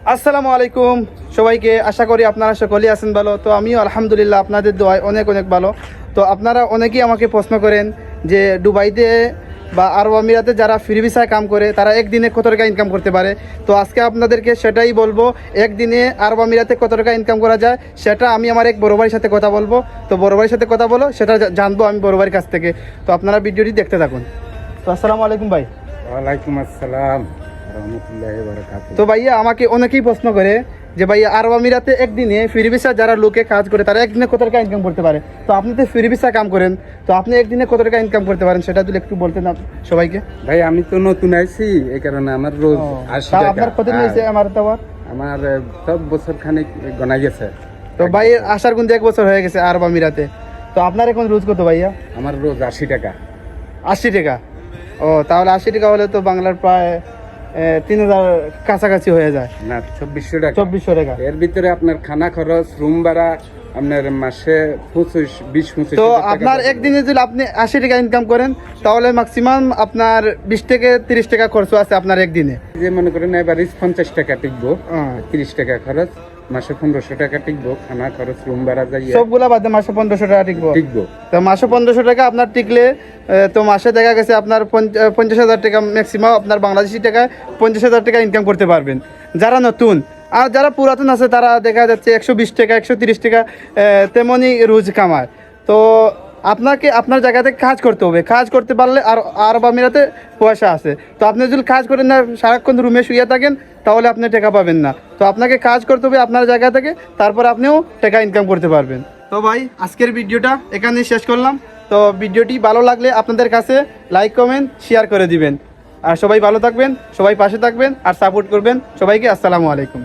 আসসালামু আলাইকুম সবাইকে, আশা করি আপনারা সকলেই আছেন ভালো। তো আমিও আলহামদুলিল্লাহ আপনাদের দোয়ায় অনেক অনেক ভালো। তো আপনারা অনেকেই আমাকে প্রশ্ন করেন যে দুবাইতে বা আরব আমিরাতে যারা ফ্রি ভিসায় কাম করে তারা একদিনে কত টাকা ইনকাম করতে পারে। তো আজকে আপনাদেরকে সেটাই বলবো, একদিনে আরব আমিরাতে কত টাকা ইনকাম করা যায় সেটা আমি আমার এক বড় ভাইয়ের সাথে কথা বলবো। তো বড় ভাইয়ের সাথে কথা বলো, সেটা জানবো আমি বড় ভাইয়ের কাছ থেকে। তো আপনারা ভিডিওটি দেখতে থাকুন। তো আসসালামু আলাইকুম ভাই। ওয়ালাইকুম আসসালাম রহমতুল্লাহি ওয়া বারাকাতুহু। তো ভাইয়া আমাকে অনেকেই প্রশ্ন করে যে ভাইয়া আরব আমিরাতে একদিনে ফ্রি ভিসা যারা লোকে কাজ করে তারা একদিনে কত টাকা ইনকাম করতে পারে। তো আপনি তো ফ্রি ভিসা কাম করেন, তো আপনি একদিনে কত টাকা ইনকাম করতে পারেন সেটা যদি একটু বলতেন সবাইকে। ভাই আমি তো নতুন আইছি, এই কারণে আমার রোজ 80 টাকা। আপনার কত নিয়েছে আমার তো আমার সব বছর খানিক গনা গেছে। তো ভাই আসার কিন্তু 1 বছর হয়ে গেছে আরব আমিরাতে। তো আপনার এখন রোজ কত ভাইয়া? আমার রোজ 80 টাকা। 80 টাকা? ও, তাহলে 80 টাকা হলে তো বাংলার প্রায় 3000 কাছাকাছি হয়ে যায়। না, 2400 টাকা। 2400 টাকা। এর ভিতরে আপনার খানা খরচ, রুম ভাড়া, আপনার মাসে 25 তো আপনার একদিনে যদি আপনি 80 টাকা ইনকাম করেন তাহলে ম্যাক্সিমাম আপনার 20 থেকে 30 টাকা খরচ আছে আপনার একদিনে। যে মনে করেন এভারেজ 50 টাকা টিকবো, 30 টাকা খরচ, মাসে 1500 টাকা টিকবো, খানা খরচ, রুম ভাড়া যাইয়া সবগুলা বাদে মাসে 1500 টাকা টিকবো। তো মাসে 1500 টাকা আপনার টিকলে তো মাসে দেখা গেছে আপনার 50,000 টাকা ম্যাক্সিমাম আপনার বাংলাদেশি টাকায় 50,000 টাকা ইনকাম করতে পারবেন যারা নতুন। আর যারা পুরাতন আছে তারা দেখা যাচ্ছে 120 টাকা 130 টাকা তেমনই রোজ কামায়। তো আপনাকে আপনার জায়গা থেকে কাজ করতে হবে, কাজ করতে পারলে আর আরব আমিরাতে পয়সা আছে। তো আপনি যদি কাজ করেন না, সারাক্ষণ রুমে শুয়ে থাকেন, তাহলে আপনি টাকা পাবেন না। তো আপনাকে কাজ করতে হবে আপনার জায়গা থেকে, তারপর আপনিও টাকা ইনকাম করতে পারবেন। তো ভাই আজকের ভিডিওটা এখানেই শেষ করলাম। তো ভিডিওটি ভালো লাগলে আপনাদের কাছে লাইক কমেন্ট শেয়ার করে দিবেন। আর সবাই ভালো থাকবেন, সবাই পাশে থাকবেন আর সাপোর্ট করবেন সবাইকে। আসসালামু আলাইকুম।